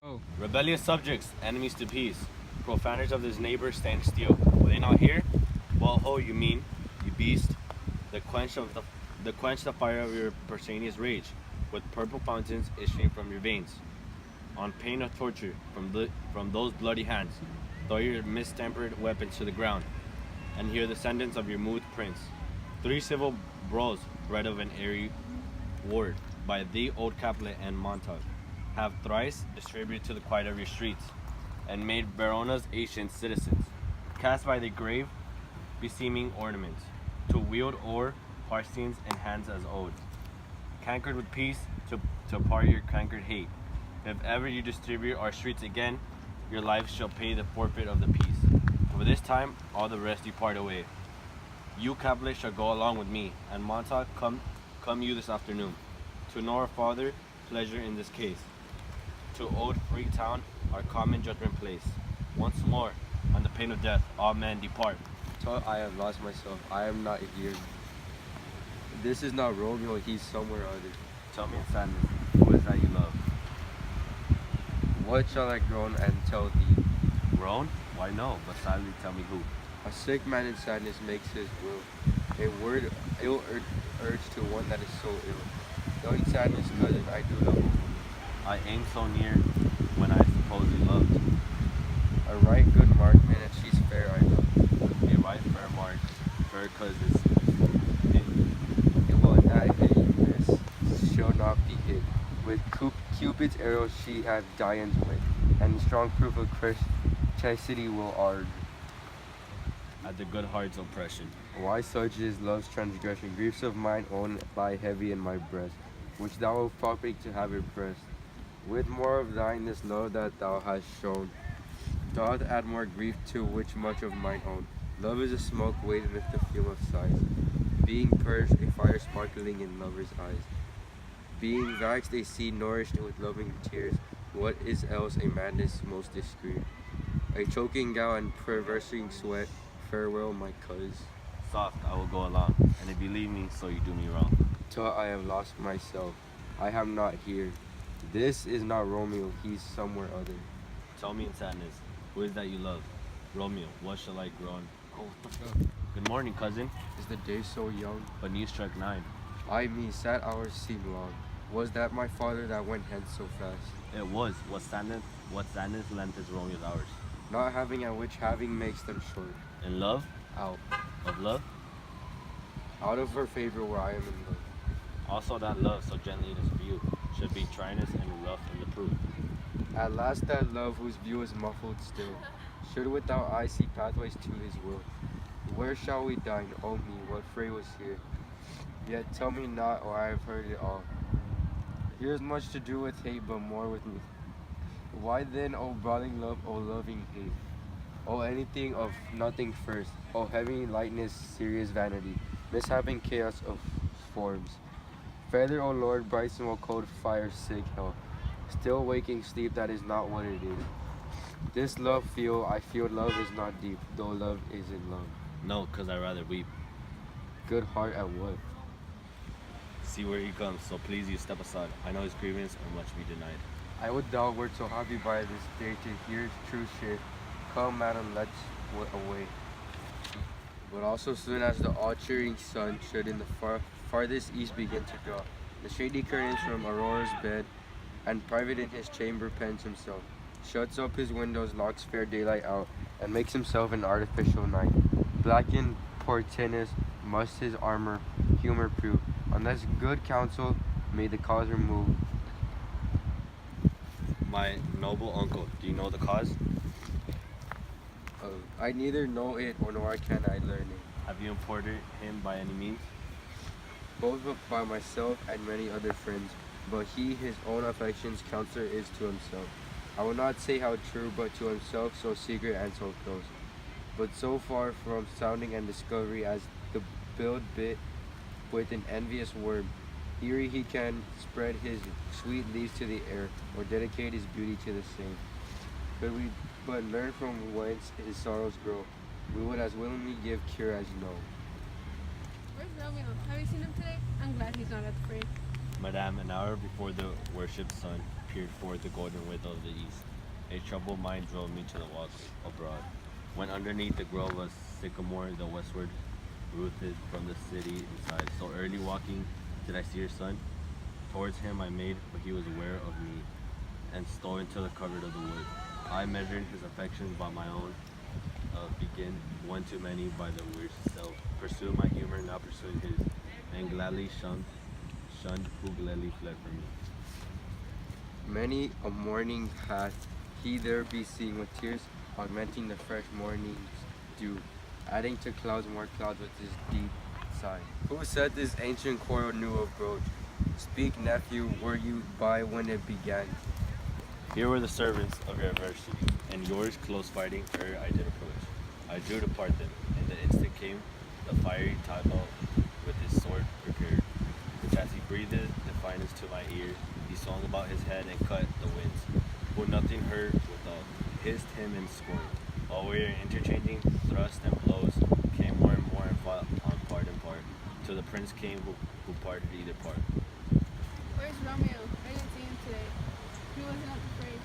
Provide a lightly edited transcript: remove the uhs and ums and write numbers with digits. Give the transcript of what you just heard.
Oh, Rebellious subjects, enemies to peace. Profaners of his neighbor stand still. Will they not hear? Well, ho, you mean, you beast, the quench the fire of your Pausanias rage, with purple fountains issuing from your veins. On pain of torture from those bloody hands, throw your mistempered weapons to the ground, and hear the sentence of your moved prince. 3 civil brawls, bred of an airy ward, by thee, old Capulet and Montague, have thrice distributed to the quiet of your streets, and made Verona's ancient citizens, cast by the grave beseeming ornaments, to wield o'er Parsians and hands as odes, cankered with peace, to part your cankered hate. If ever you distribute our streets again, your lives shall pay the forfeit of the peace. For this time, all the rest depart away. You, Capulet, shall go along with me, and Montauk, come you this afternoon, to know our father pleasure in this case, to old Freetown, our common judgment place. Once more, on the pain of death, all men depart. thought I have lost myself. I am not here. This is not Romeo, he's somewhere other. Tell me in sadness, who is that you love? What shall I groan and tell thee? Groan? Why no, but sadly tell me who. A sick man in sadness makes his will. A word ill urged to one that is so ill. Though in sadness, cousin, I do love you. I aim so near when I suppose you loved. A right good marksman, and she's fair, I love. A right fair mark, fair cause it's It will not hit you, miss. Shall not be hit. With Cupid's arrow she hath Dian's wit, and strong proof of chastity will argue. at the good heart's oppression. Why such is love's transgression? Griefs of mine own lie heavy in my breast, which thou wilt propagate to have repressed. With more of thine this love that thou hast shown, doth add more grief to which much of mine own. Love is a smoke weighted with the fume of sighs, being purged a fire sparkling in lovers' eyes. Being waxed a sea nourished with loving tears, what is else a madness most discreet? A choking gout and perversing sweat, farewell my cuz. Soft, I will go along, and if you leave me, so you do me wrong. Till I have lost myself, I am not here. This is not Romeo, he's somewhere other. Tell me in sadness, who is that you love? Romeo, what shall I groan? Oh, what the fuck? Good morning, cousin. Is the day so young? But news struck 9. I me, sad hours seem long. Was that my father that went hence so fast? It was. What sadness length is Romeo's hours? Not having at which having makes them short. In love? Out. Of love? Out of her favor where I am in love. Also that love, so gently in his view, should be dryness and rough in the proof. At last that love whose view is muffled still, should without eye see pathways to his will. Where shall we dine? Oh me, what fray was here? Yet tell me not, or I have heard it all. Here's much to do with hate, but more with me. Why then, O brooding love, O loving hate? O anything of nothing first, O heavy lightness, serious vanity, mishaping chaos of forms. Feather, O Lord, bright smoke, cold fire, sick hell. Still waking sleep that is not what it is. This love I feel love is not deep, though love is in love. No, 'cause I rather weep. Good heart at what? See where he comes, so please you step aside. I know his grievance and much be denied. I would thou wert so happy by this day to hear true shit. Come, madam, let's away. But also soon as the all-cheering sun should in the farthest east begin to draw, the shady curtains from Aurora's bed, and private in his chamber pens himself, shuts up his windows, locks fair daylight out, and makes himself an artificial night. Blackened, portentous, must his armor humor prove, unless good counsel may the cause remove. My noble uncle, do you know the cause? I neither know it or nor can I learn it, Have you imported him by any means? both by myself and many other friends, but he his own affections counselor is to himself. I will not say how true, but to himself so secret and so close, but so far from sounding and discovery as the build bit with an envious worm. Eerie he can spread his sweet leaves to the air, or dedicate his beauty to the same. Could we but learn from whence his sorrows grow, we would as willingly give cure as know. Where's Romeo? Have you seen him today? I'm glad he's not at the parade. Madame, an hour before the worshipped sun peered forth the golden width of the east, a troubled mind drove me to the walk abroad. When underneath the grove of sycamore, the westward rooted from the city inside, so early walking did I see your son. Towards him I made, but he was aware of me, and stole into the covert of the wood. I measured his affections by my own, begin one too many by the weird self. Pursue my humor, not pursuing his, and gladly shunned who gladly fled from me. Many a morning hath he there be seen with tears, augmenting the fresh morning's dew, adding to clouds more clouds with his deep sigh. Who said this ancient quarrel knew of growth? Speak, nephew, were you by when it began? Here were the servants of your adversity, and yours close fighting ere I did approach. I drew to part them, and the instant came the fiery Tybalt with his sword prepared, which as he breathed defiance to my ear, he swung about his head and cut the winds, who nothing heard without, hissed him in scorn. While we were interchanging thrusts and blows, came more and fought on part and part, till the prince came who parted either part. Where's Romeo? I didn't see him today. He wasn't afraid.